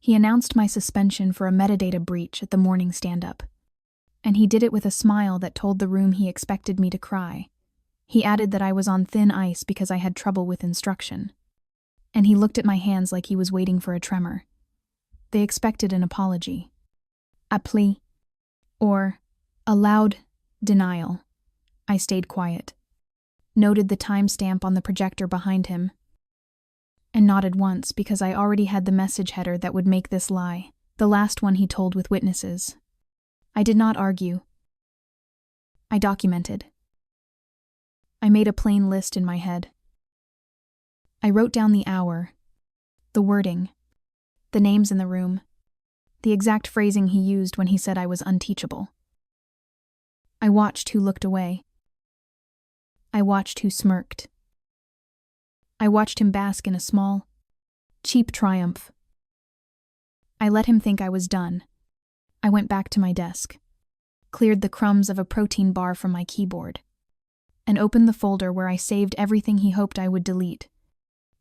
He announced my suspension for a metadata breach at the morning stand-up. And he did it with a smile that told the room he expected me to cry. He added that I was on thin ice because I had trouble with instruction. And he looked at my hands like he was waiting for a tremor. They expected an apology. A plea. Or a loud denial. I stayed quiet. Noted the timestamp on the projector behind him. And nodded once because I already had the message header that would make this lie, the last one he told with witnesses. I did not argue. I documented. I made a plain list in my head. I wrote down the hour, the wording, the names in the room, the exact phrasing he used when he said I was unteachable. I watched who looked away. I watched who smirked. I watched him bask in a small, cheap triumph. I let him think I was done. I went back to my desk, cleared the crumbs of a protein bar from my keyboard, and opened the folder where I saved everything he hoped I would delete.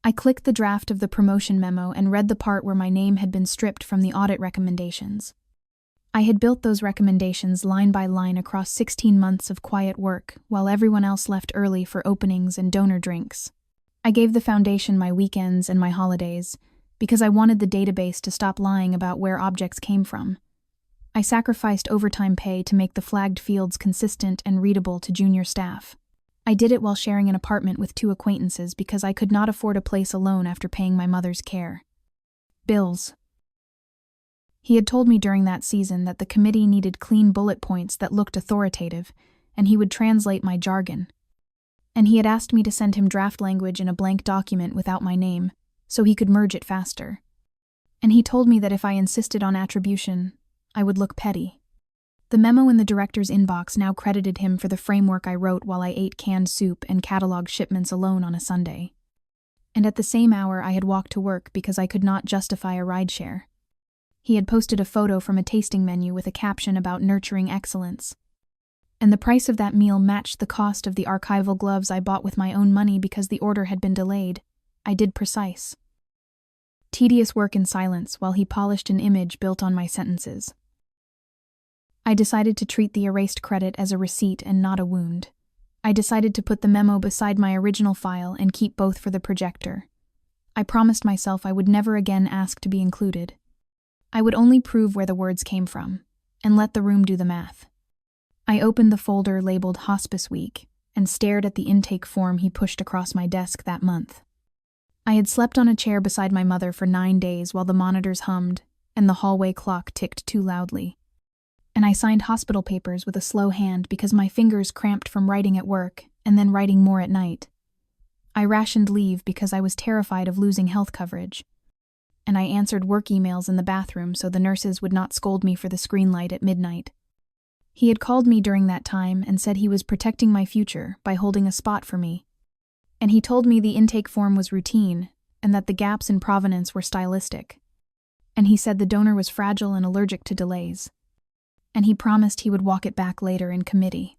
I clicked the draft of the promotion memo and read the part where my name had been stripped from the audit recommendations. I had built those recommendations line by line across 16 months of quiet work while everyone else left early for openings and donor drinks. I gave the foundation my weekends and my holidays because I wanted the database to stop lying about where objects came from. I sacrificed overtime pay to make the flagged fields consistent and readable to junior staff. I did it while sharing an apartment with 2 acquaintances because I could not afford a place alone after paying my mother's care. Bills. He had told me during that season that the committee needed clean bullet points that looked authoritative, and he would translate my jargon. And he had asked me to send him draft language in a blank document without my name, so he could merge it faster. And he told me that if I insisted on attribution, I would look petty. The memo in the director's inbox now credited him for the framework I wrote while I ate canned soup and cataloged shipments alone on a Sunday. And at the same hour I had walked to work because I could not justify a rideshare. He had posted a photo from a tasting menu with a caption about nurturing excellence. And the price of that meal matched the cost of the archival gloves I bought with my own money because the order had been delayed. I did precise. Tedious work in silence while he polished an image built on my sentences. I decided to treat the erased credit as a receipt and not a wound. I decided to put the memo beside my original file and keep both for the projector. I promised myself I would never again ask to be included. I would only prove where the words came from, and let the room do the math. I opened the folder labeled Hospice Week and stared at the intake form he pushed across my desk that month. I had slept on a chair beside my mother for 9 days while the monitors hummed and the hallway clock ticked too loudly. And I signed hospital papers with a slow hand because my fingers cramped from writing at work and then writing more at night. I rationed leave because I was terrified of losing health coverage. And I answered work emails in the bathroom so the nurses would not scold me for the screen light at midnight. He had called me during that time and said he was protecting my future by holding a spot for me. And he told me the intake form was routine and that the gaps in provenance were stylistic. And he said the donor was fragile and allergic to delays. And he promised he would walk it back later in committee.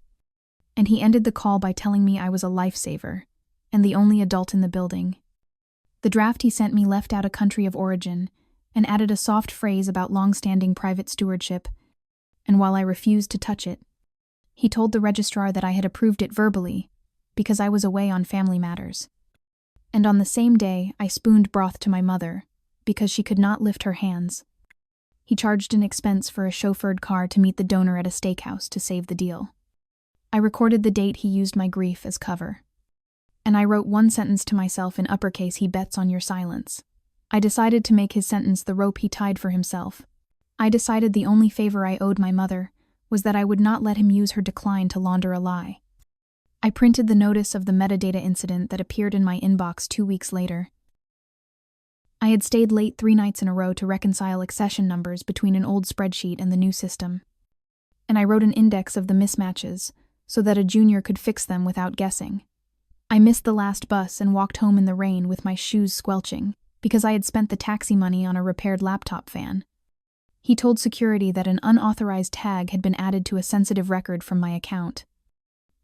And he ended the call by telling me I was a lifesaver and the only adult in the building. The draft he sent me left out a country of origin and added a soft phrase about long-standing private stewardship. And while I refused to touch it, he told the registrar that I had approved it verbally because I was away on family matters. And on the same day, I spooned broth to my mother because she could not lift her hands. He charged an expense for a chauffeured car to meet the donor at a steakhouse to save the deal. I recorded the date he used my grief as cover. And I wrote one sentence to myself in uppercase: he bets on your silence. I decided to make his sentence the rope he tied for himself. I decided the only favor I owed my mother was that I would not let him use her decline to launder a lie. I printed the notice of the metadata incident that appeared in my inbox 2 weeks later. I had stayed late 3 nights in a row to reconcile accession numbers between an old spreadsheet and the new system. And I wrote an index of the mismatches so that a junior could fix them without guessing. I missed the last bus and walked home in the rain with my shoes squelching because I had spent the taxi money on a repaired laptop fan. He told security that an unauthorized tag had been added to a sensitive record from my account.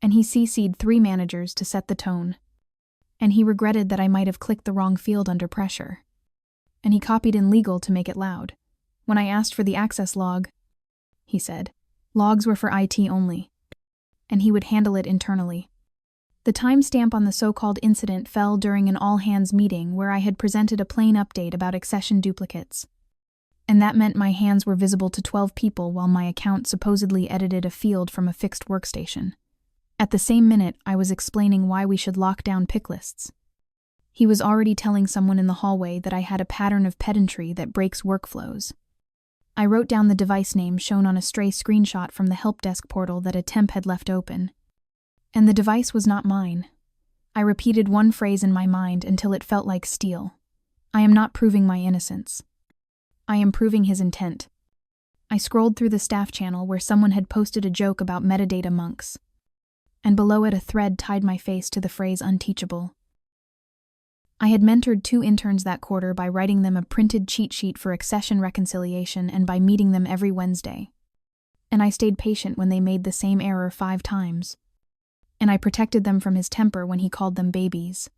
And he CC'd 3 managers to set the tone. And he regretted that I might have clicked the wrong field under pressure. and he copied in legal to make it loud. When I asked for the access log, he said, logs were for IT only, and he would handle it internally. The timestamp on the so-called incident fell during an all-hands meeting where I had presented a plain update about accession duplicates. And that meant my hands were visible to 12 people while my account supposedly edited a field from a fixed workstation. At the same minute, I was explaining why we should lock down pick lists. He was already telling someone in the hallway that I had a pattern of pedantry that breaks workflows. I wrote down the device name shown on a stray screenshot from the help desk portal that a temp had left open. And the device was not mine. I repeated one phrase in my mind until it felt like steel. I am not proving my innocence. I am proving his intent. I scrolled through the staff channel where someone had posted a joke about metadata monks. And below it a thread tied my face to the phrase unteachable. I had mentored 2 interns that quarter by writing them a printed cheat sheet for accession reconciliation and by meeting them every Wednesday. And I stayed patient when they made the same error 5 times. And I protected them from his temper when he called them babies.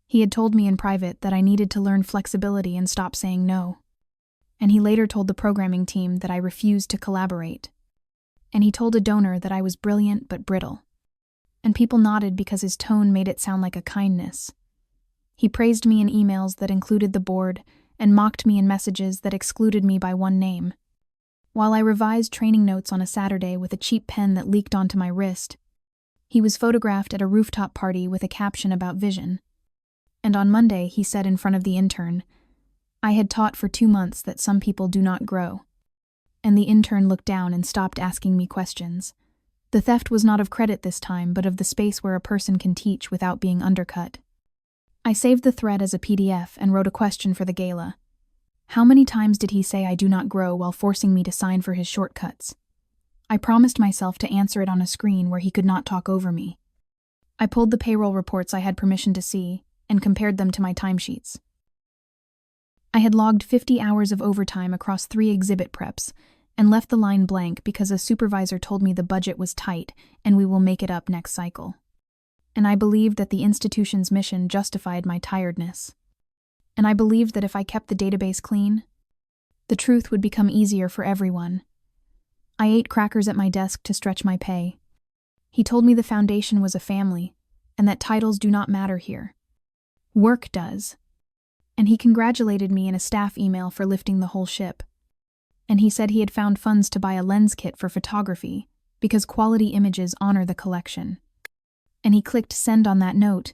He had told me in private that I needed to learn flexibility and stop saying no. And he later told the programming team that I refused to collaborate. And he told a donor that I was brilliant but brittle. And people nodded because his tone made it sound like a kindness. He praised me in emails that included the board and mocked me in messages that excluded me by one name. While I revised training notes on a Saturday with a cheap pen that leaked onto my wrist, he was photographed at a rooftop party with a caption about vision. And on Monday, he said in front of the intern, I had taught for 2 months that some people do not grow. And the intern looked down and stopped asking me questions. The theft was not of credit this time, but of the space where a person can teach without being undercut. I saved the thread as a PDF and wrote a question for the gala. How many times did he say I do not grow while forcing me to sign for his shortcuts? I promised myself to answer it on a screen where he could not talk over me. I pulled the payroll reports I had permission to see and compared them to my timesheets. I had logged 50 hours of overtime across 3 exhibit preps and left the line blank because a supervisor told me the budget was tight and we will make it up next cycle. And I believed that the institution's mission justified my tiredness. And I believed that if I kept the database clean, the truth would become easier for everyone. I ate crackers at my desk to stretch my pay. He told me the foundation was a family and that titles do not matter here. Work does. And he congratulated me in a staff email for lifting the whole ship. And he said he had found funds to buy a lens kit for photography because quality images honor the collection. And he clicked send on that note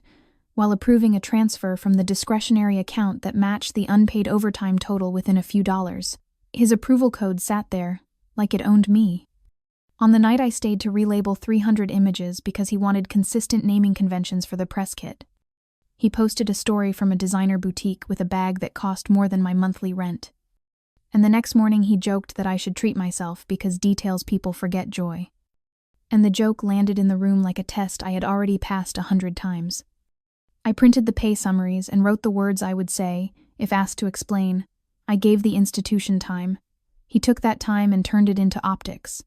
while approving a transfer from the discretionary account that matched the unpaid overtime total within a few dollars. His approval code sat there, like it owned me. On the night I stayed to relabel 300 images because he wanted consistent naming conventions for the press kit. He posted a story from a designer boutique with a bag that cost more than my monthly rent. And the next morning he joked that I should treat myself because details people forget joy. And the joke landed in the room like a test I had already passed 100 times. I printed the pay summaries and wrote the words I would say, if asked to explain. I gave the institution time. He took that time and turned it into optics.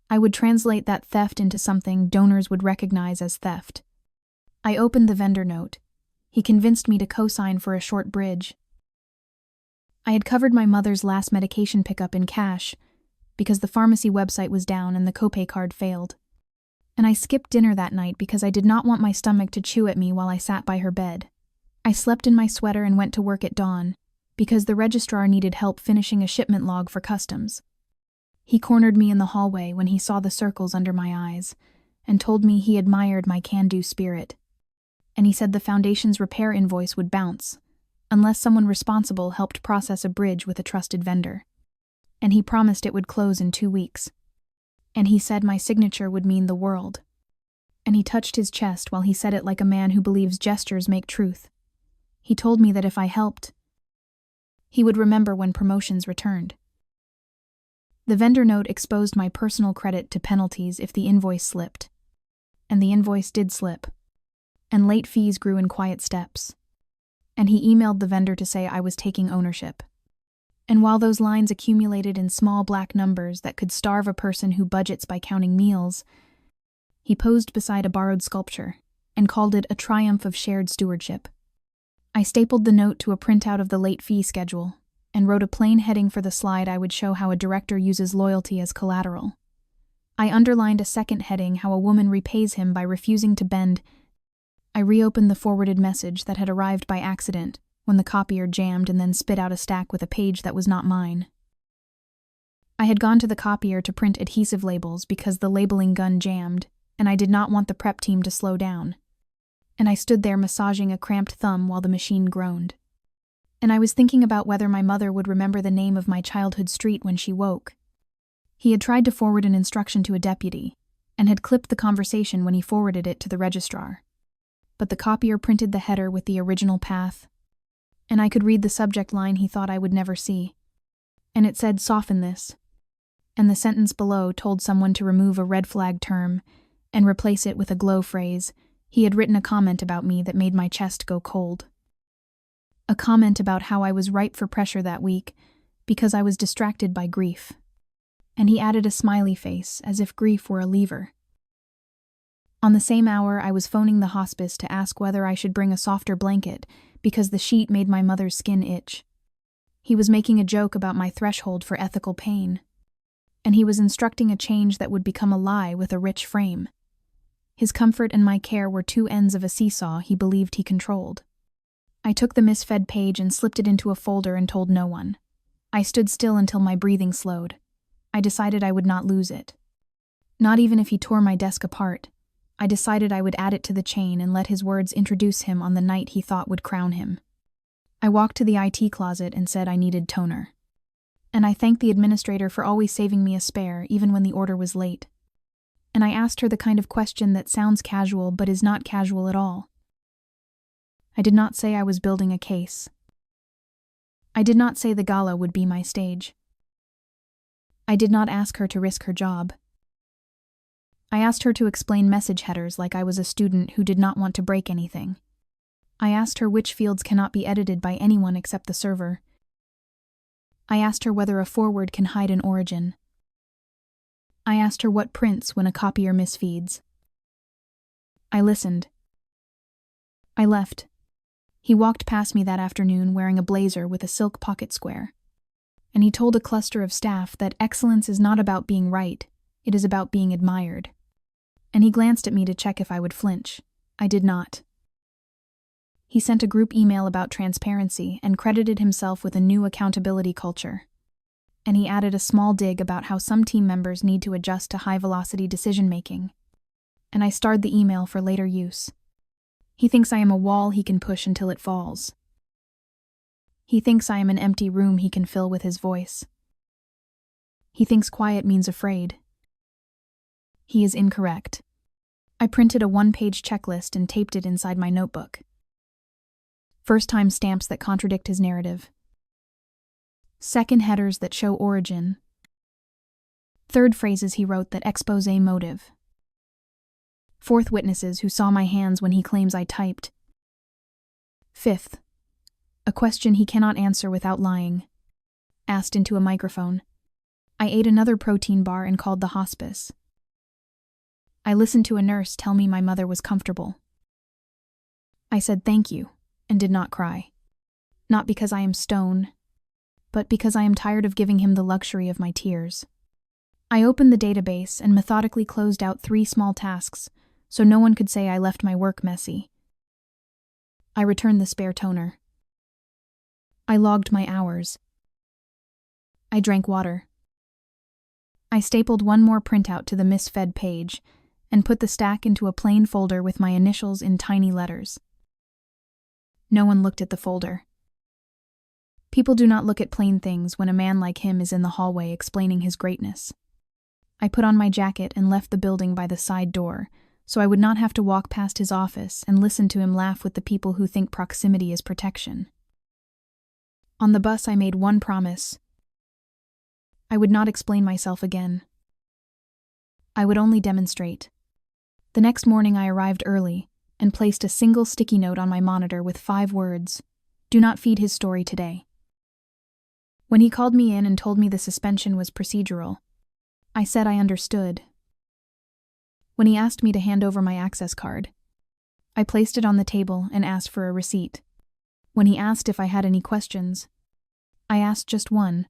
I would translate that theft into something donors would recognize as theft. I opened the vendor note. He convinced me to co-sign for a short bridge. I had covered my mother's last medication pickup in cash because the pharmacy website was down and the copay card failed. And I skipped dinner that night because I did not want my stomach to chew at me while I sat by her bed. I slept in my sweater and went to work at dawn because the registrar needed help finishing a shipment log for customs. He cornered me in the hallway when he saw the circles under my eyes and told me he admired my can-do spirit. And he said the foundation's repair invoice would bounce unless someone responsible helped process a bridge with a trusted vendor. And he promised it would close in 2 weeks. And he said my signature would mean the world. And he touched his chest while he said it like a man who believes gestures make truth. He told me that if I helped, he would remember when promotions returned. The vendor note exposed my personal credit to penalties if the invoice slipped. And the invoice did slip. And late fees grew in quiet steps. And he emailed the vendor to say I was taking ownership. And while those lines accumulated in small black numbers that could starve a person who budgets by counting meals, he posed beside a borrowed sculpture and called it a triumph of shared stewardship. I stapled the note to a printout of the late fee schedule and wrote a plain heading for the slide I would show how a director uses loyalty as collateral. I underlined a second heading, how a woman repays him by refusing to bend. I reopened the forwarded message that had arrived by accident when the copier jammed and then spit out a stack with a page that was not mine. I had gone to the copier to print adhesive labels because the labeling gun jammed, and I did not want the prep team to slow down. And I stood there massaging a cramped thumb while the machine groaned. And I was thinking about whether my mother would remember the name of my childhood street when she woke. He had tried to forward an instruction to a deputy, and had clipped the conversation when he forwarded it to the registrar. But the copier printed the header with the original path, and I could read the subject line he thought I would never see. And it said, "Soften this." And the sentence below told someone to remove a red flag term and replace it with a glow phrase. He had written a comment about me that made my chest go cold. A comment about how I was ripe for pressure that week because I was distracted by grief. And he added a smiley face as if grief were a lever. On the same hour, I was phoning the hospice to ask whether I should bring a softer blanket because the sheet made my mother's skin itch. He was making a joke about my threshold for ethical pain. And he was instructing a change that would become a lie with a rich frame. His comfort and my care were two ends of a seesaw he believed he controlled. I took the misfed page and slipped it into a folder and told no one. I stood still until my breathing slowed. I decided I would not lose it. Not even if he tore my desk apart. I decided I would add it to the chain and let his words introduce him on the night he thought would crown him. I walked to the IT closet and said I needed toner. And I thanked the administrator for always saving me a spare, even when the order was late. And I asked her the kind of question that sounds casual but is not casual at all. I did not say I was building a case. I did not say the gala would be my stage. I did not ask her to risk her job. I asked her to explain message headers like I was a student who did not want to break anything. I asked her which fields cannot be edited by anyone except the server. I asked her whether a forward can hide an origin. I asked her what prints when a copier misfeeds. I listened. I left. He walked past me that afternoon wearing a blazer with a silk pocket square. And he told a cluster of staff that excellence is not about being right, it is about being admired. And he glanced at me to check if I would flinch. I did not. He sent a group email about transparency and credited himself with a new accountability culture. And he added a small dig about how some team members need to adjust to high-velocity decision-making. And I starred the email for later use. He thinks I am a wall he can push until it falls. He thinks I am an empty room he can fill with his voice. He thinks quiet means afraid. He is incorrect. I printed a one-page checklist and taped it inside my notebook. First-time stamps that contradict his narrative. Second headers that show origin. Third phrases he wrote that expose motive. Fourth witnesses who saw my hands when he claims I typed. Fifth, a question he cannot answer without lying. Asked into a microphone. I ate another protein bar and called the hospice. I listened to a nurse tell me my mother was comfortable. I said thank you and did not cry. Not because I am stone, but because I am tired of giving him the luxury of my tears. I opened the database and methodically closed out 3 small tasks so no one could say I left my work messy. I returned the spare toner. I logged my hours. I drank water. I stapled one more printout to the misfed page and put the stack into a plain folder with my initials in tiny letters. No one looked at the folder. People do not look at plain things when a man like him is in the hallway explaining his greatness. I put on my jacket and left the building by the side door, so I would not have to walk past his office and listen to him laugh with the people who think proximity is protection. On the bus, I made one promise. I would not explain myself again. I would only demonstrate. The next morning, I arrived early and placed a single sticky note on my monitor with 5 words, "Do not feed his story today." When he called me in and told me the suspension was procedural, I said I understood. When he asked me to hand over my access card, I placed it on the table and asked for a receipt. When he asked if I had any questions, I asked just one.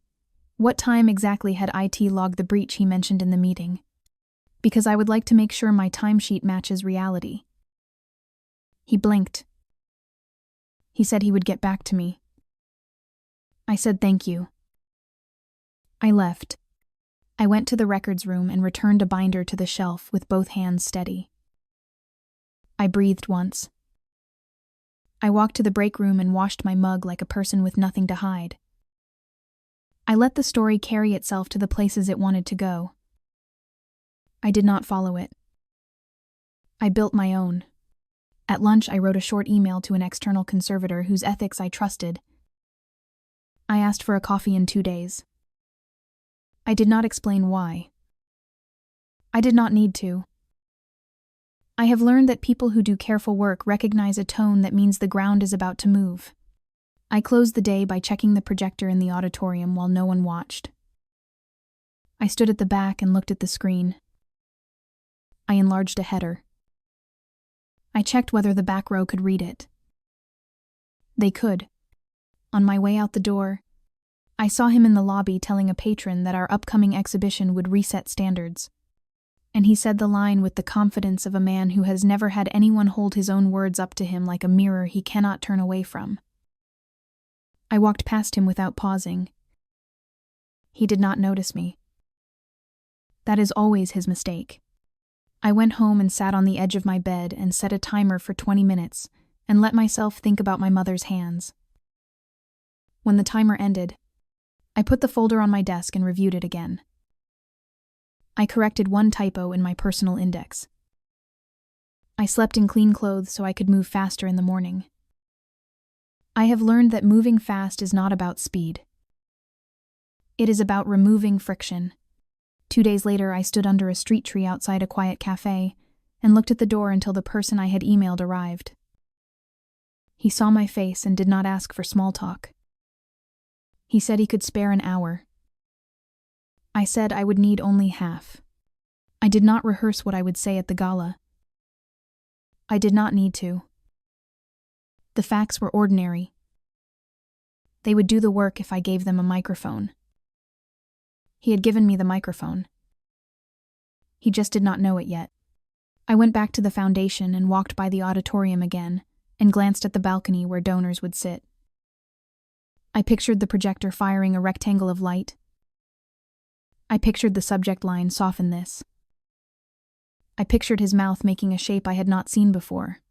What time exactly had IT logged the breach he mentioned in the meeting? Because I would like to make sure my timesheet matches reality. He blinked. He said he would get back to me. I said thank you. I left. I went to the records room and returned a binder to the shelf with both hands steady. I breathed once. I walked to the break room and washed my mug like a person with nothing to hide. I let the story carry itself to the places it wanted to go. I did not follow it. I built my own. At lunch, I wrote a short email to an external conservator whose ethics I trusted. I asked for a coffee in 2 days. I did not explain why. I did not need to. I have learned that people who do careful work recognize a tone that means the ground is about to move. I closed the day by checking the projector in the auditorium while no one watched. I stood at the back and looked at the screen. I enlarged a header. I checked whether the back row could read it. They could. On my way out the door, I saw him in the lobby telling a patron that our upcoming exhibition would reset standards. And he said the line with the confidence of a man who has never had anyone hold his own words up to him like a mirror he cannot turn away from. I walked past him without pausing. He did not notice me. That is always his mistake. I went home and sat on the edge of my bed and set a timer for 20 minutes and let myself think about my mother's hands. When the timer ended, I put the folder on my desk and reviewed it again. I corrected one typo in my personal index. I slept in clean clothes so I could move faster in the morning. I have learned that moving fast is not about speed. It is about removing friction. 2 days later, I stood under a street tree outside a quiet cafe and looked at the door until the person I had emailed arrived. He saw my face and did not ask for small talk. He said he could spare an hour. I said I would need only half. I did not rehearse what I would say at the gala. I did not need to. The facts were ordinary. They would do the work if I gave them a microphone. He had given me the microphone. He just did not know it yet. I went back to the foundation and walked by the auditorium again and glanced at the balcony where donors would sit. I pictured the projector firing a rectangle of light. I pictured the subject line, "Soften this." I pictured his mouth making a shape I had not seen before.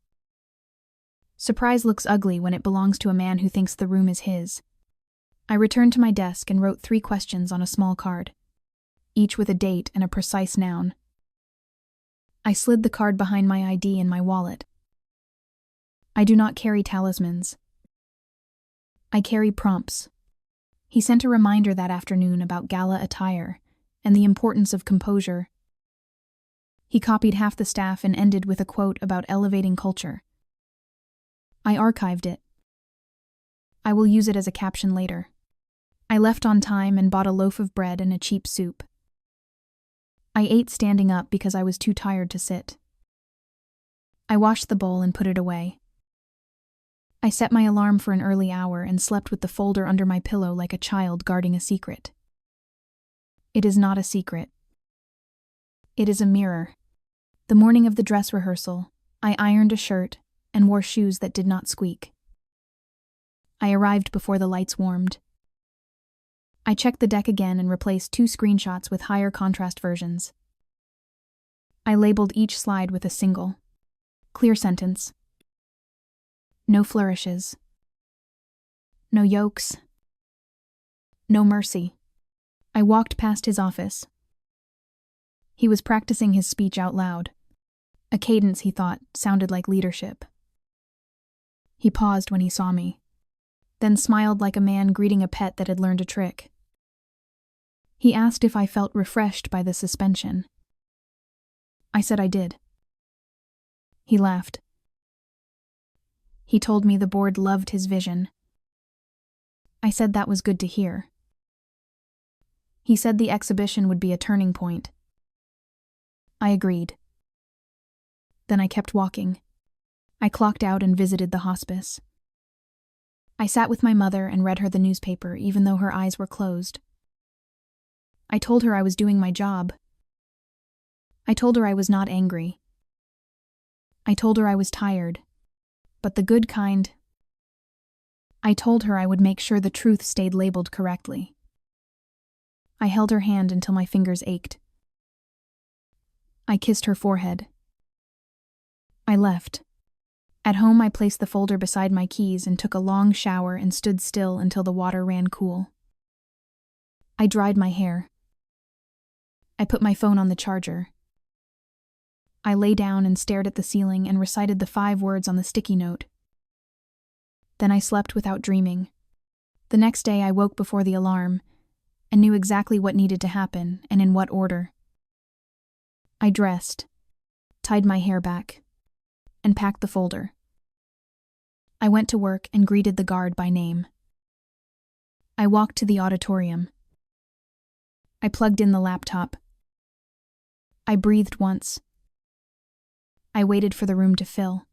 Surprise looks ugly when it belongs to a man who thinks the room is his. I returned to my desk and wrote 3 questions on a small card, each with a date and a precise noun. I slid the card behind my ID in my wallet. I do not carry talismans. I carry prompts. He sent a reminder that afternoon about gala attire and the importance of composure. He copied half the staff and ended with a quote about elevating culture. I archived it. I will use it as a caption later. I left on time and bought a loaf of bread and a cheap soup. I ate standing up because I was too tired to sit. I washed the bowl and put it away. I set my alarm for an early hour and slept with the folder under my pillow like a child guarding a secret. It is not a secret. It is a mirror. The morning of the dress rehearsal, I ironed a shirt and wore shoes that did not squeak. I arrived before the lights warmed. I checked the deck again and replaced 2 screenshots with higher contrast versions. I labeled each slide with a single, clear sentence. No flourishes. No yokes. No mercy. I walked past his office. He was practicing his speech out loud. A cadence, he thought, sounded like leadership. He paused when he saw me, then smiled like a man greeting a pet that had learned a trick. He asked if I felt refreshed by the suspension. I said I did. He laughed. He told me the board loved his vision. I said that was good to hear. He said the exhibition would be a turning point. I agreed. Then I kept walking. I clocked out and visited the hospice. I sat with my mother and read her the newspaper, even though her eyes were closed. I told her I was doing my job. I told her I was not angry. I told her I was tired, but the good kind. I told her I would make sure the truth stayed labeled correctly. I held her hand until my fingers ached. I kissed her forehead. I left. At home, I placed the folder beside my keys and took a long shower and stood still until the water ran cool. I dried my hair. I put my phone on the charger. I lay down and stared at the ceiling and recited the 5 words on the sticky note. Then I slept without dreaming. The next day, I woke before the alarm and knew exactly what needed to happen and in what order. I dressed, tied my hair back, and packed the folder. I went to work and greeted the guard by name. I walked to the auditorium. I plugged in the laptop. I breathed once. I waited for the room to fill.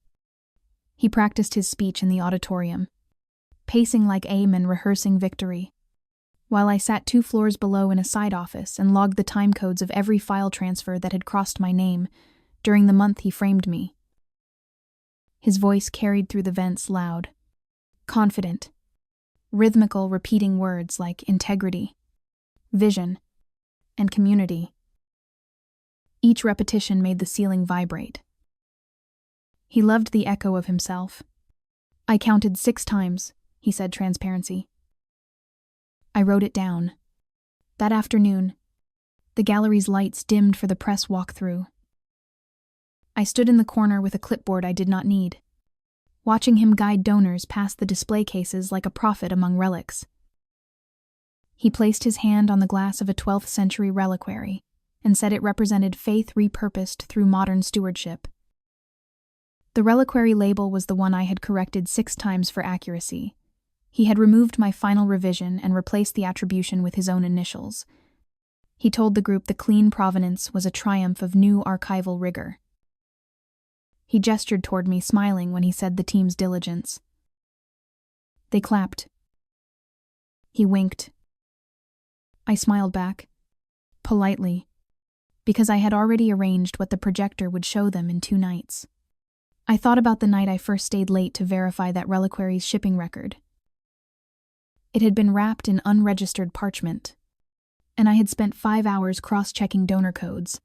He practiced his speech in the auditorium, pacing like Amen rehearsing victory, while I sat 2 floors below in a side office and logged the time codes of every file transfer that had crossed my name during the month he framed me. His voice carried through the vents loud, confident, rhythmical, repeating words like integrity, vision, and community. Each repetition made the ceiling vibrate. He loved the echo of himself. I counted 6 times, he said transparency. I wrote it down. That afternoon, the gallery's lights dimmed for the press walkthrough. I stood in the corner with a clipboard I did not need, watching him guide donors past the display cases like a prophet among relics. He placed his hand on the glass of a 12th century reliquary and said it represented faith repurposed through modern stewardship. The reliquary label was the one I had corrected 6 times for accuracy. He had removed my final revision and replaced the attribution with his own initials. He told the group the clean provenance was a triumph of new archival rigor. He gestured toward me, smiling when he said the team's diligence. They clapped. He winked. I smiled back, politely, because I had already arranged what the projector would show them in 2 nights. I thought about the night I first stayed late to verify that reliquary's shipping record. It had been wrapped in unregistered parchment, and I had spent 5 hours cross-checking donor codes,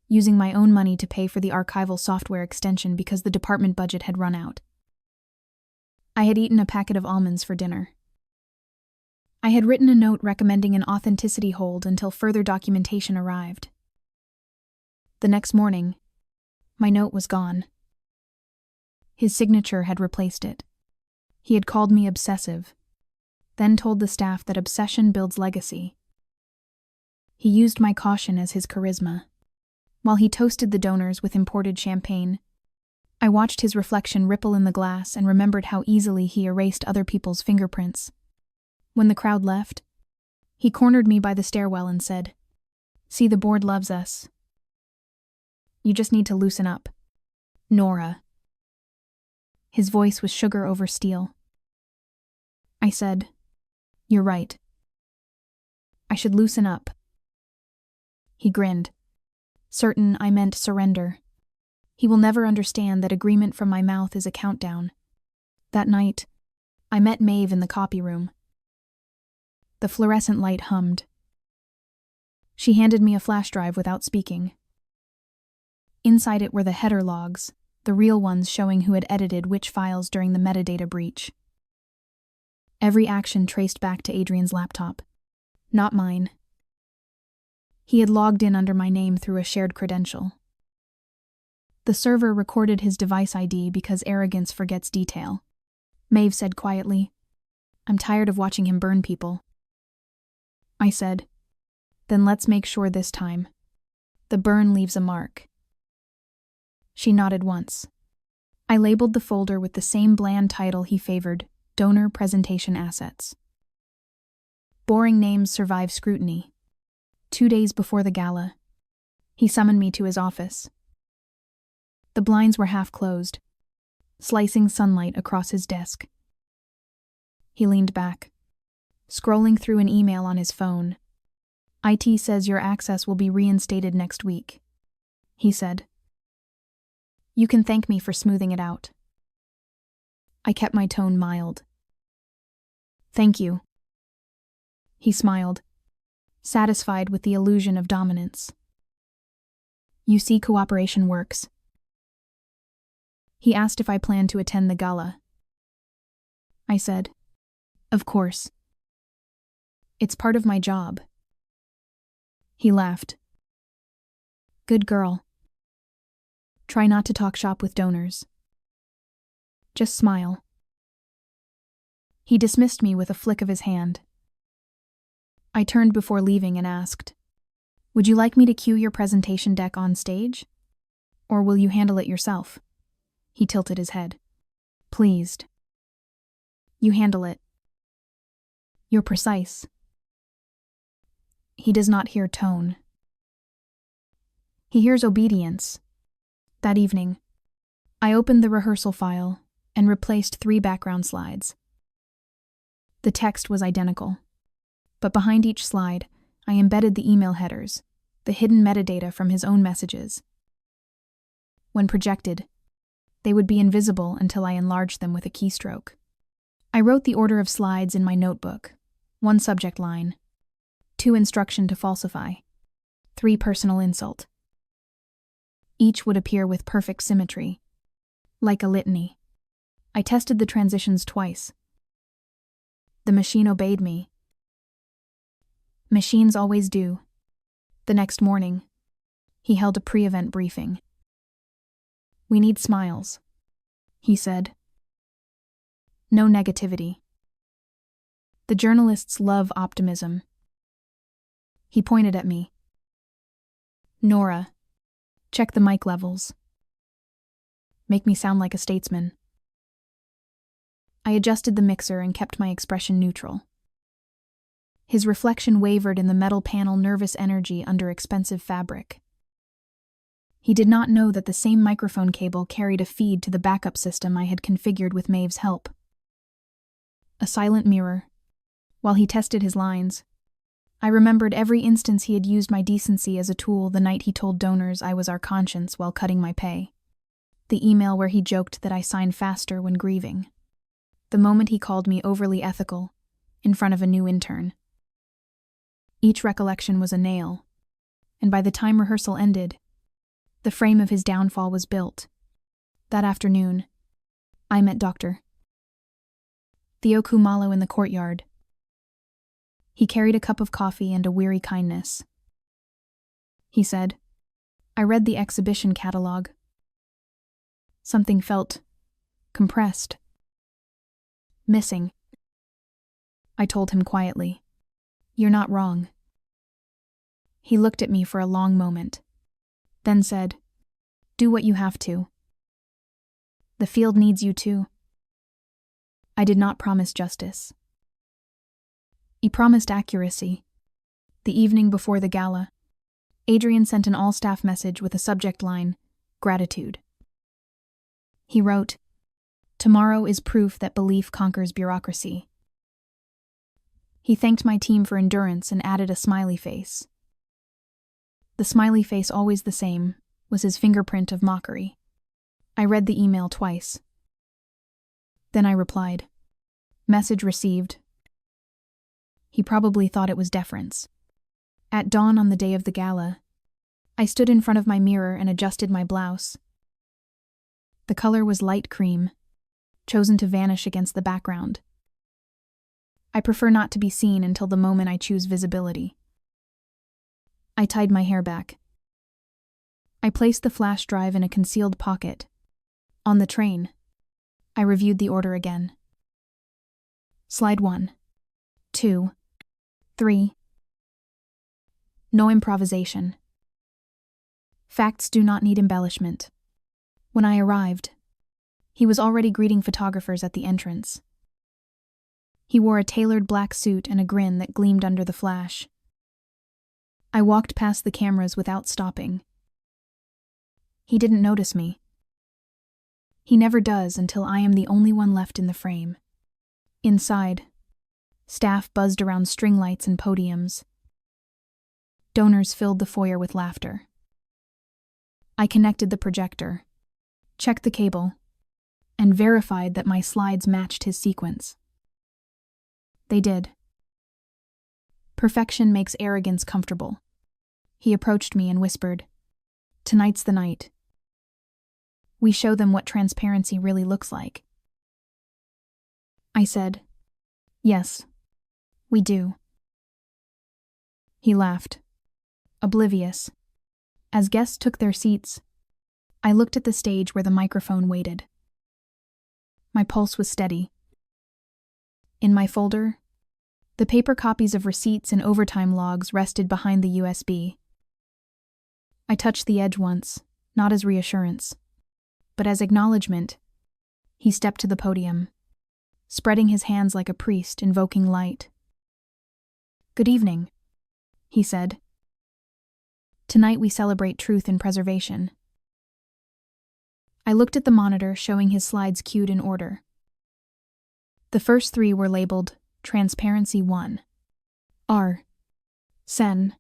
using my own money to pay for the archival software extension because the department budget had run out. I had eaten a packet of almonds for dinner. I had written a note recommending an authenticity hold until further documentation arrived. The next morning, my note was gone. His signature had replaced it. He had called me obsessive, then told the staff that obsession builds legacy. He used my caution as his charisma. While he toasted the donors with imported champagne, I watched his reflection ripple in the glass and remembered how easily he erased other people's fingerprints. When the crowd left, he cornered me by the stairwell and said, "See, the board loves us. You just need to loosen up. Nora." His voice was sugar over steel. I said, "You're right. I should loosen up." He grinned, certain I meant surrender. He will never understand that agreement from my mouth is a countdown. That night, I met Maeve in the copy room. The fluorescent light hummed. She handed me a flash drive without speaking. Inside it were the header logs, the real ones showing who had edited which files during the metadata breach. Every action traced back to Adrian's laptop, not mine. He had logged in under my name through a shared credential. The server recorded his device ID because arrogance forgets detail. Maeve said quietly, "I'm tired of watching him burn people." I said, "Then let's make sure this time. The burn leaves a mark." She nodded once. I labeled the folder with the same bland title he favored, Donor Presentation Assets. Boring names survive scrutiny. 2 days before the gala, he summoned me to his office. The blinds were half closed, slicing sunlight across his desk. He leaned back, scrolling through an email on his phone. IT says your access will be reinstated next week, he said. You can thank me for smoothing it out. I kept my tone mild. Thank you. He smiled, satisfied with the illusion of dominance. You see, cooperation works. He asked if I planned to attend the gala. I said, of course. It's part of my job. He laughed. Good girl. Try not to talk shop with donors. Just smile. He dismissed me with a flick of his hand. I turned before leaving and asked, would you like me to cue your presentation deck on stage? Or will you handle it yourself? He tilted his head. Pleased. You handle it. You're precise. He does not hear tone. He hears obedience. That evening, I opened the rehearsal file and replaced 3 background slides. The text was identical, but behind each slide, I embedded the email headers, the hidden metadata from his own messages. When projected, they would be invisible until I enlarged them with a keystroke. I wrote the order of slides in my notebook: 1 subject line, 2 instruction to falsify, 3 personal insult. Each would appear with perfect symmetry, like a litany. I tested the transitions twice. The machine obeyed me. Machines always do. The next morning, he held a pre-event briefing. We need smiles, he said. No negativity. The journalists love optimism. He pointed at me. Nora, check the mic levels. Make me sound like a statesman. I adjusted the mixer and kept my expression neutral. His reflection wavered in the metal panel nervous energy under expensive fabric. He did not know that the same microphone cable carried a feed to the backup system I had configured with Maeve's help. A silent mirror. While he tested his lines, I remembered every instance he had used my decency as a tool the night he told donors I was our conscience while cutting my pay. The email where he joked that I sign faster when grieving. The moment he called me overly ethical, in front of a new intern. Each recollection was a nail, and by the time rehearsal ended, the frame of his downfall was built. That afternoon, I met Dr. Theo Kumalo in the courtyard. He carried a cup of coffee and a weary kindness. He said, I read the exhibition catalog. Something felt compressed. Missing. I told him quietly, You're not wrong. He looked at me for a long moment, then said, Do what you have to. The field needs you too. I did not promise justice. He promised accuracy. The evening before the gala, Adrian sent an all-staff message with a subject line, Gratitude. He wrote, Tomorrow is proof that belief conquers bureaucracy. He thanked my team for endurance and added a smiley face. The smiley face, always the same, was his fingerprint of mockery. I read the email twice. Then I replied, Message received. He probably thought it was deference. At dawn on the day of the gala, I stood in front of my mirror and adjusted my blouse. The color was light cream, chosen to vanish against the background. I prefer not to be seen until the moment I choose visibility. I tied my hair back. I placed the flash drive in a concealed pocket. On the train, I reviewed the order again. Slide 1, 2, 3. No improvisation. Facts do not need embellishment. When I arrived, he was already greeting photographers at the entrance. He wore a tailored black suit and a grin that gleamed under the flash. I walked past the cameras without stopping. He didn't notice me. He never does until I am the only one left in the frame. Inside, staff buzzed around string lights and podiums. Donors filled the foyer with laughter. I connected the projector, checked the cable, and verified that my slides matched his sequence. They did. Perfection makes arrogance comfortable. He approached me and whispered, "Tonight's the night. We show them what transparency really looks like." I said, "Yes, we do." He laughed, oblivious. As guests took their seats, I looked at the stage where the microphone waited. My pulse was steady. In my folder, the paper copies of receipts and overtime logs rested behind the USB. I touched the edge once, not as reassurance, but as acknowledgement. He stepped to the podium, spreading his hands like a priest invoking light. "Good evening," he said. "Tonight we celebrate truth and preservation." I looked at the monitor showing his slides queued in order. The first 3 were labeled Transparency 1. R. Sen.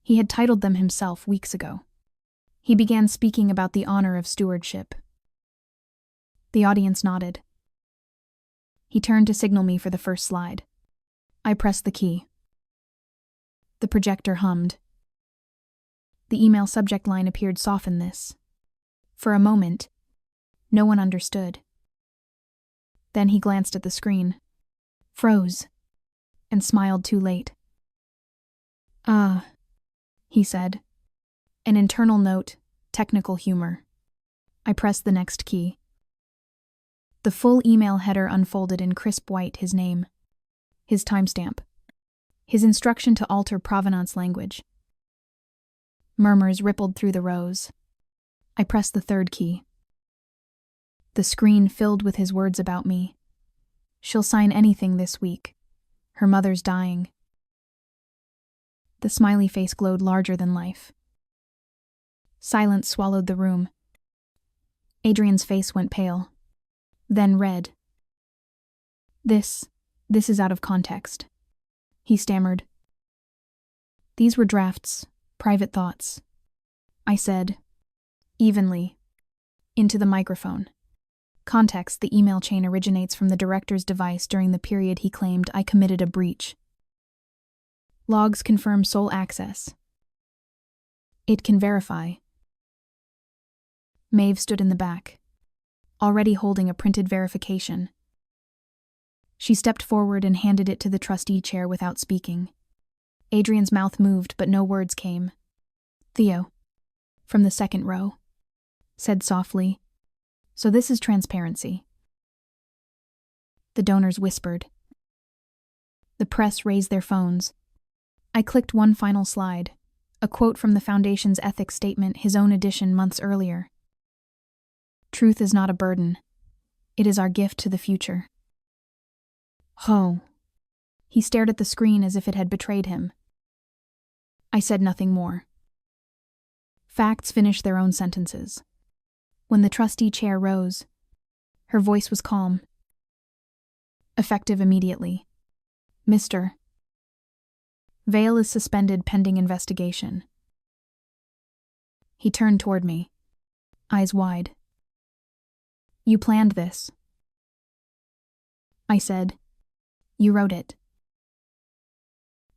He had titled them himself weeks ago. He began speaking about the honor of stewardship. The audience nodded. He turned to signal me for the first slide. I pressed the key. The projector hummed. The email subject line appeared soften this. For a moment, no one understood. Then he glanced at the screen, froze, and smiled too late. "Ah," he said. An internal note, technical humor. I pressed the next key. The full email header unfolded in crisp white: his name, his timestamp, his instruction to alter provenance language. Murmurs rippled through the rows. I pressed the third key. The screen filled with his words about me. "She'll sign anything this week. Her mother's dying." The smiley face glowed larger than life. Silence swallowed the room. Adrian's face went pale, then red. This is out of context," he stammered. "These were drafts, private thoughts." I said, evenly, into the microphone. Context: the email chain originates from the director's device during the period he claimed I committed a breach. Logs confirm sole access. It can verify. Maeve stood in the back, already holding a printed verification. She stepped forward and handed it to the trustee chair without speaking. Adrian's mouth moved, but no words came. Theo, from the second row, said softly, "So this is transparency." The donors whispered. The press raised their phones. I clicked one final slide, a quote from the Foundation's ethics statement, his own edition months earlier. "Truth is not a burden. It is our gift to the future." "Oh." He stared at the screen as if it had betrayed him. I said nothing more. Facts finish their own sentences. When the trustee chair rose, her voice was calm. Effective immediately. "Mr. Vale is suspended pending investigation." He turned toward me, eyes wide. "You planned this." I said, "You wrote it."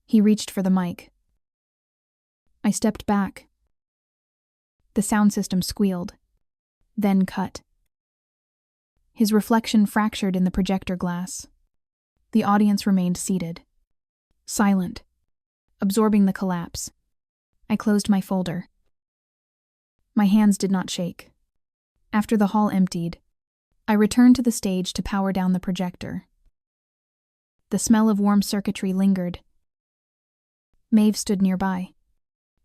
He reached for the mic. I stepped back. The sound system squealed, then cut. His reflection fractured in the projector glass. The audience remained seated, silent, absorbing the collapse. I closed my folder. My hands did not shake. After the hall emptied, I returned to the stage to power down the projector. The smell of warm circuitry lingered. Maeve stood nearby,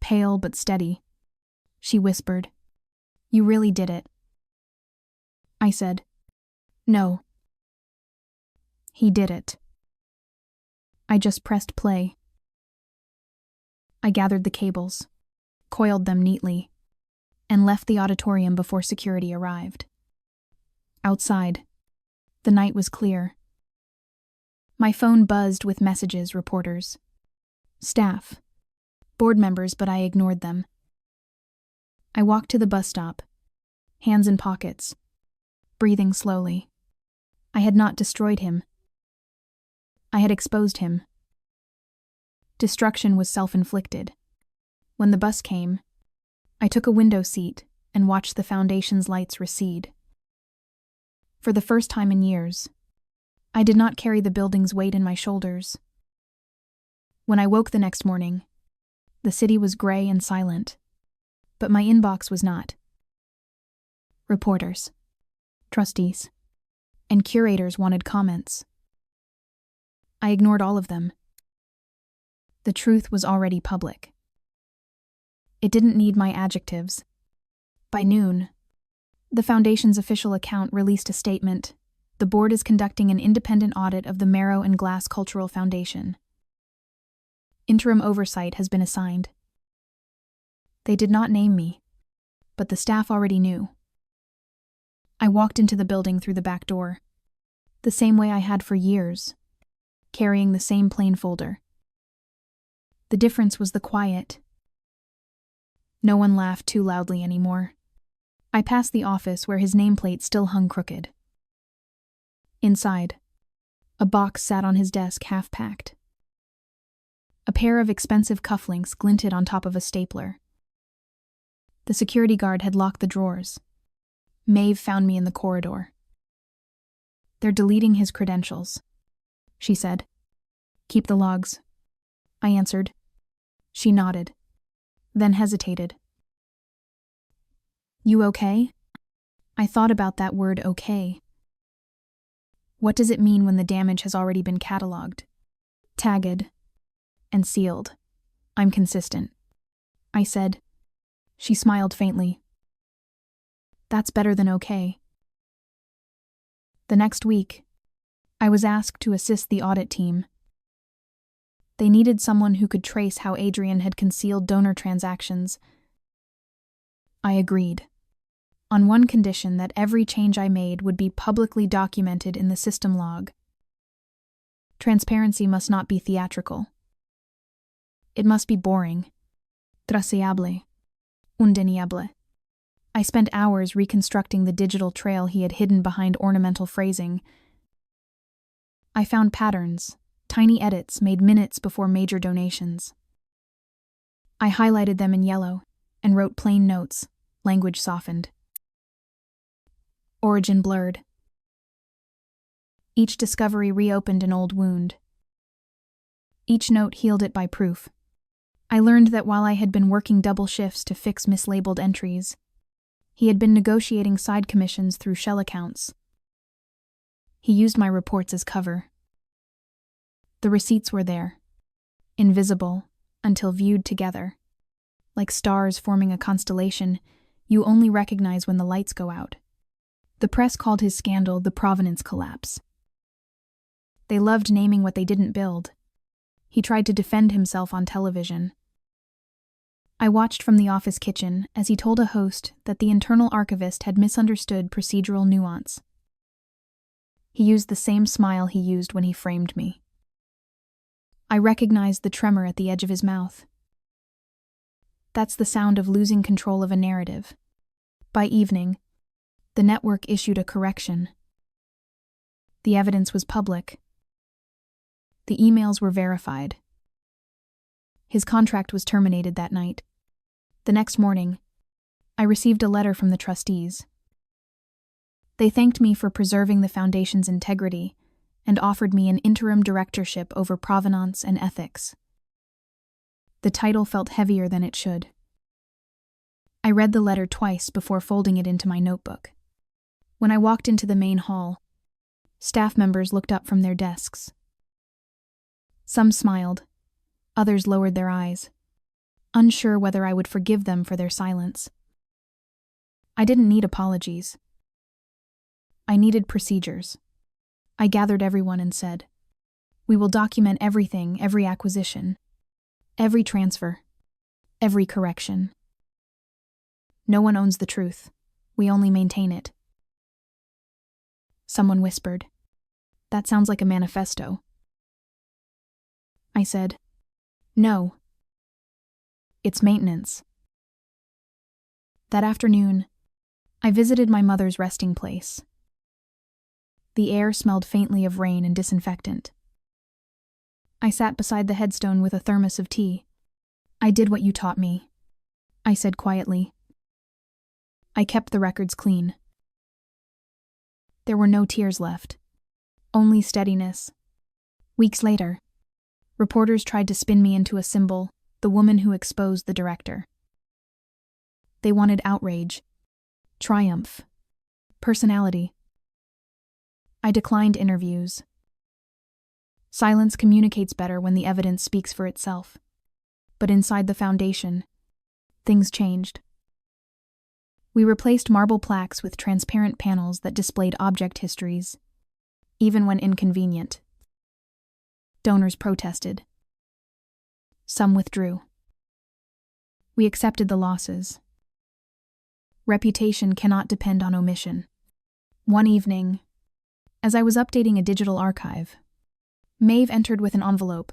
pale but steady. She whispered, "You really did it." I said, "No." He did it. I just pressed play. I gathered the cables, coiled them neatly, and left the auditorium before security arrived. Outside, the night was clear, My phone buzzed with messages, reporters, staff, board members, but I ignored them. I walked to the bus stop, hands in pockets, breathing slowly. I had not destroyed him. I had exposed him. Destruction was self-inflicted. When the bus came, I took a window seat and watched the foundation's lights recede. For the first time in years, I did not carry the building's weight in my shoulders. When I woke the next morning, the city was gray and silent, but my inbox was not. Reporters, trustees, and curators wanted comments. I ignored all of them. The truth was already public. It didn't need my adjectives. By noon, the Foundation's official account released a statement. The board is conducting an independent audit of the Marrow and Glass Cultural Foundation. Interim oversight has been assigned. They did not name me, but the staff already knew. I walked into the building through the back door, the same way I had for years, carrying the same plain folder. The difference was the quiet. No one laughed too loudly anymore. I passed the office where his nameplate still hung crooked. Inside, a box sat on his desk half-packed. A pair of expensive cufflinks glinted on top of a stapler. The security guard had locked the drawers. Maeve found me in the corridor. "They're deleting his credentials," she said. "Keep the logs," I answered. She nodded, then hesitated. "You okay?" I thought about that word okay. What does it mean when the damage has already been catalogued, tagged, and sealed? "I'm consistent," I said. She smiled faintly. "That's better than okay." The next week, I was asked to assist the audit team. They needed someone who could trace how Adrian had concealed donor transactions. I agreed, on one condition: that every change I made would be publicly documented in the system log. Transparency must not be theatrical. It must be boring, traceable, undeniable. I spent hours reconstructing the digital trail he had hidden behind ornamental phrasing. I found patterns, tiny edits made minutes before major donations. I highlighted them in yellow and wrote plain notes, language softened. Origin blurred. Each discovery reopened an old wound. Each note healed it by proof. I learned that while I had been working double shifts to fix mislabeled entries, he had been negotiating side commissions through shell accounts. He used my reports as cover. The receipts were there, invisible until viewed together. Like stars forming a constellation, you only recognize when the lights go out. The press called his scandal the provenance collapse. They loved naming what they didn't build. He tried to defend himself on television. I watched from the office kitchen as he told a host that the internal archivist had misunderstood procedural nuance. He used the same smile he used when he framed me. I recognized the tremor at the edge of his mouth. That's the sound of losing control of a narrative. By evening, the network issued a correction. The evidence was public. The emails were verified. His contract was terminated that night. The next morning, I received a letter from the trustees. They thanked me for preserving the foundation's integrity and offered me an interim directorship over provenance and ethics. The title felt heavier than it should. I read the letter twice before folding it into my notebook. When I walked into the main hall, staff members looked up from their desks. Some smiled, others lowered their eyes, unsure whether I would forgive them for their silence. I didn't need apologies. I needed procedures. I gathered everyone and said, "We will document everything, every acquisition, every transfer, every correction. No one owns the truth. We only maintain it." Someone whispered, "That sounds like a manifesto." I said. No. It's maintenance. That afternoon, I visited my mother's resting place. The air smelled faintly of rain and disinfectant. I sat beside the headstone with a thermos of tea. I did what you taught me, I said quietly. I kept the records clean. There were no tears left, only steadiness. Weeks later, reporters tried to spin me into a symbol, the woman who exposed the director. They wanted outrage, triumph, personality. I declined interviews. Silence communicates better when the evidence speaks for itself. But inside the foundation, things changed. We replaced marble plaques with transparent panels that displayed object histories, even when inconvenient. Donors protested. Some withdrew. We accepted the losses. Reputation cannot depend on omission. One evening, as I was updating a digital archive, Maeve entered with an envelope.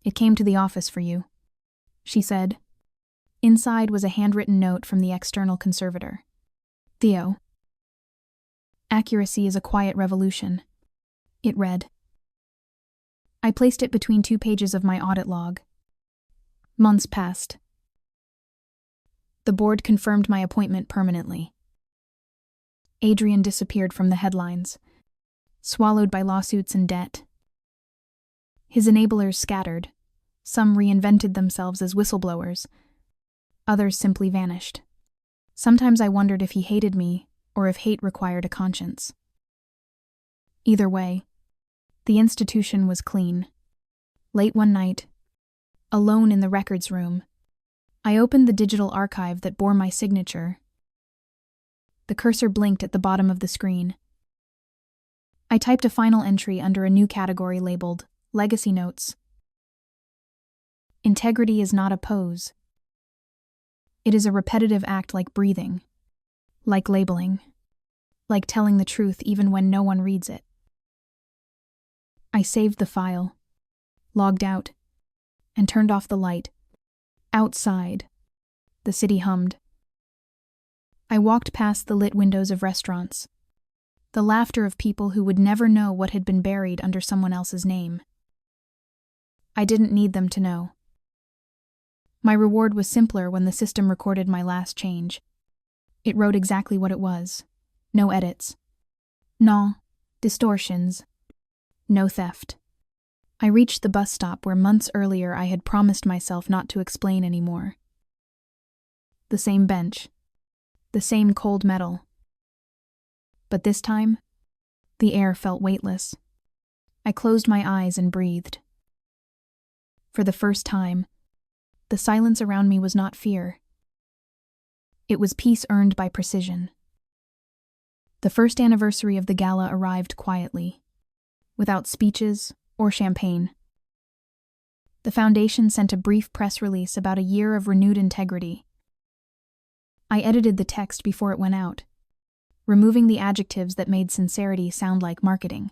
"It came to the office for you," she said. Inside was a handwritten note from the external conservator. "Theo. Accuracy is a quiet revolution," it read. I placed it between 2 pages of my audit log. Months passed. The board confirmed my appointment permanently. Adrian disappeared from the headlines, swallowed by lawsuits and debt. His enablers scattered. Some reinvented themselves as whistleblowers. Others simply vanished. Sometimes I wondered if he hated me or if hate required a conscience. Either way, the institution was clean. Late one night, alone in the records room, I opened the digital archive that bore my signature. The cursor blinked at the bottom of the screen. I typed a final entry under a new category labeled Legacy Notes. Integrity is not a pose. It is a repetitive act like breathing, like labeling, like telling the truth even when no one reads it. I saved the file, logged out, and turned off the light. Outside, the city hummed. I walked past the lit windows of restaurants, the laughter of people who would never know what had been buried under someone else's name. I didn't need them to know. My reward was simpler when the system recorded my last change. It wrote exactly what it was. No edits. No distortions. No theft. I reached the bus stop where months earlier I had promised myself not to explain anymore. The same bench. The same cold metal. But this time, the air felt weightless. I closed my eyes and breathed. For the first time, the silence around me was not fear. It was peace earned by precision. The first anniversary of the gala arrived quietly, without speeches or champagne. The foundation sent a brief press release about a year of renewed integrity. I edited the text before it went out, removing the adjectives that made sincerity sound like marketing.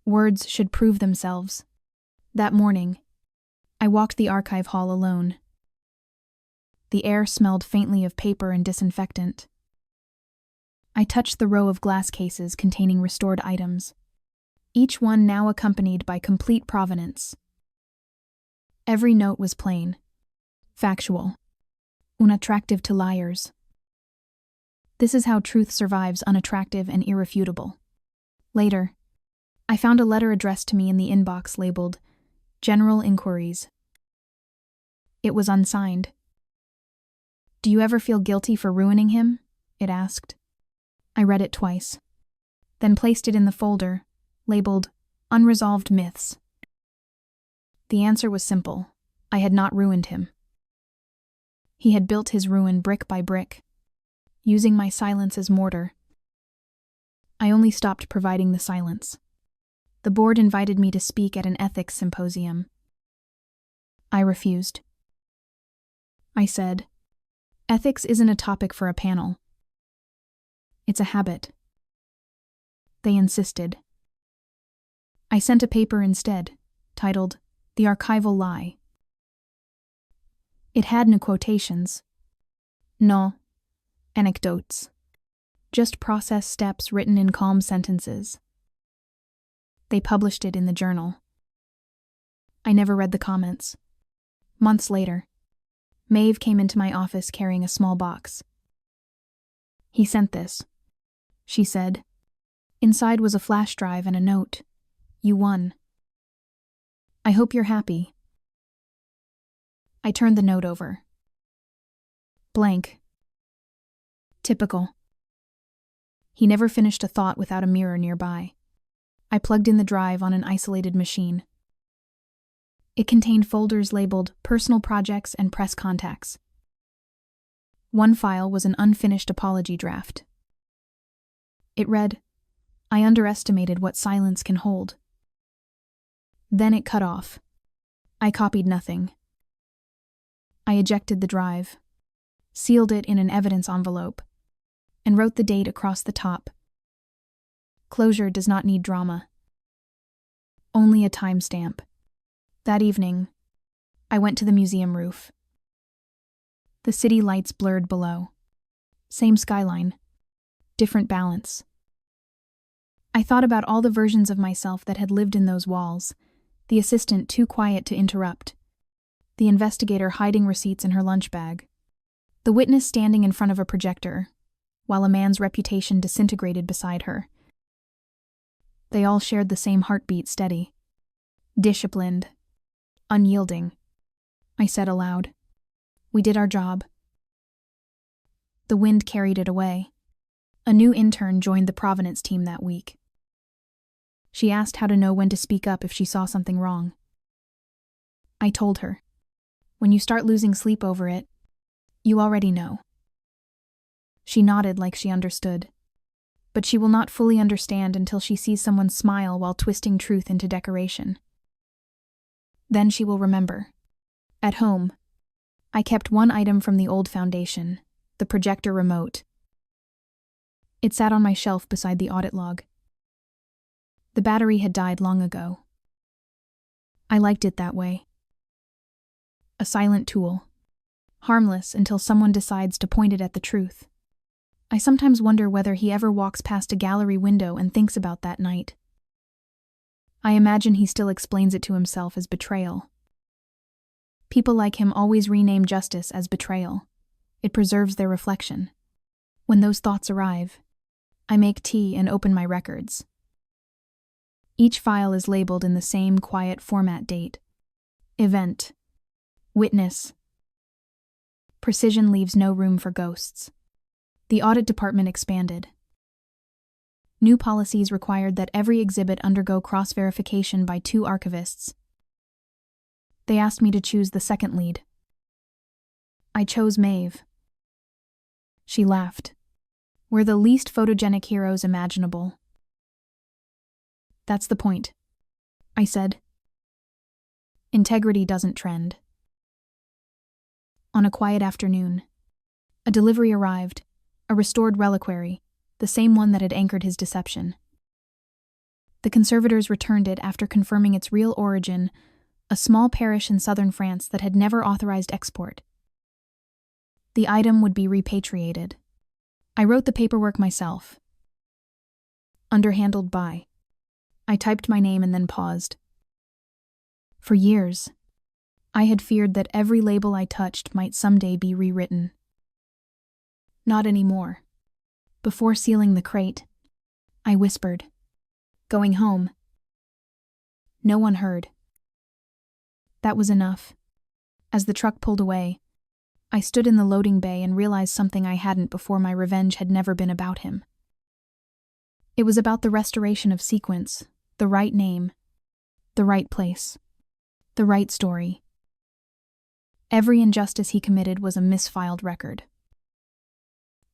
Words should prove themselves. That morning, I walked the archive hall alone. The air smelled faintly of paper and disinfectant. I touched the row of glass cases containing restored items, each one now accompanied by complete provenance. Every note was plain, factual, unattractive to liars. This is how truth survives unattractive and irrefutable. Later, I found a letter addressed to me in the inbox labeled General Inquiries. It was unsigned. "Do you ever feel guilty for ruining him?" it asked. I read it twice, then placed it in the folder, labeled Unresolved Myths. The answer was simple. I had not ruined him. He had built his ruin brick by brick, using my silence as mortar. I only stopped providing the silence. The board invited me to speak at an ethics symposium. I refused. I said, "Ethics isn't a topic for a panel. It's a habit." They insisted. I sent a paper instead, titled The Archival Lie. It had no quotations, no anecdotes, just process steps written in calm sentences. They published it in the journal. I never read the comments. Months later, Maeve came into my office carrying a small box. "He sent this," she said. Inside was a flash drive and a note. "You won. I hope you're happy." I turned the note over. Blank. Typical. He never finished a thought without a mirror nearby. I plugged in the drive on an isolated machine. It contained folders labeled Personal Projects and Press Contacts. One file was an unfinished apology draft. It read, "I underestimated what silence can hold." Then it cut off. I copied nothing. I ejected the drive, sealed it in an evidence envelope, and wrote the date across the top. Closure does not need drama. Only a timestamp. That evening, I went to the museum roof. The city lights blurred below. Same skyline, different balance. I thought about all the versions of myself that had lived in those walls, the assistant too quiet to interrupt, the investigator hiding receipts in her lunch bag, the witness standing in front of a projector, while a man's reputation disintegrated beside her. They all shared the same heartbeat, steady, disciplined, unyielding. I said aloud, "We did our job." The wind carried it away. A new intern joined the Provenance team that week. She asked how to know when to speak up if she saw something wrong. I told her, "When you start losing sleep over it, you already know." She nodded like she understood, but she will not fully understand until she sees someone smile while twisting truth into decoration. Then she will remember. At home, I kept one item from the old foundation, the projector remote. It sat on my shelf beside the audit log. The battery had died long ago. I liked it that way. A silent tool, harmless until someone decides to point it at the truth. I sometimes wonder whether he ever walks past a gallery window and thinks about that night. I imagine he still explains it to himself as betrayal. People like him always rename justice as betrayal. It preserves their reflection. When those thoughts arrive, I make tea and open my records. Each file is labeled in the same quiet format: date, event, witness. Precision leaves no room for ghosts. The audit department expanded. New policies required that every exhibit undergo cross-verification by 2 archivists. They asked me to choose the second lead. I chose Maeve. She laughed. "We're the least photogenic heroes imaginable." "That's the point," I said. Integrity doesn't trend. On a quiet afternoon, a delivery arrived, a restored reliquary, the same one that had anchored his deception. The conservators returned it after confirming its real origin, a small parish in southern France that had never authorized export. The item would be repatriated. I wrote the paperwork myself. Underhandled by. I typed my name and then paused. For years, I had feared that every label I touched might someday be rewritten. Not anymore. Before sealing the crate, I whispered, "Going home." No one heard. That was enough. As the truck pulled away, I stood in the loading bay and realized something I hadn't before: my revenge had never been about him. It was about the restoration of sequence, the right name, the right place, the right story. Every injustice he committed was a misfiled record.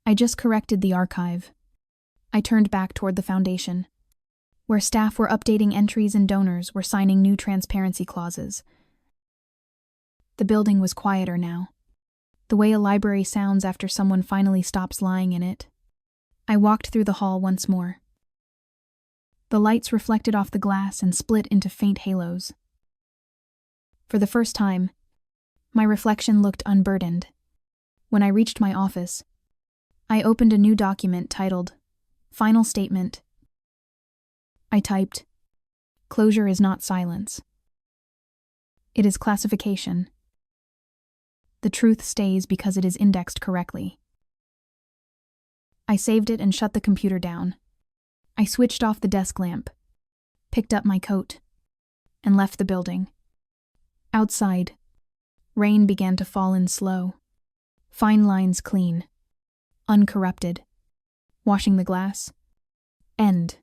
I just corrected the archive. I turned back toward the foundation, where staff were updating entries and donors were signing new transparency clauses. The building was quieter now, the way a library sounds after someone finally stops lying in it. I walked through the hall once more. The lights reflected off the glass and split into faint halos. For the first time, my reflection looked unburdened. When I reached my office, I opened a new document titled, Final Statement. I typed, "Closure is not silence. It is classification. The truth stays because it is indexed correctly." I saved it and shut the computer down. I switched off the desk lamp, picked up my coat, and left the building. Outside, rain began to fall in slow, fine lines clean, uncorrupted. Washing the glass. End.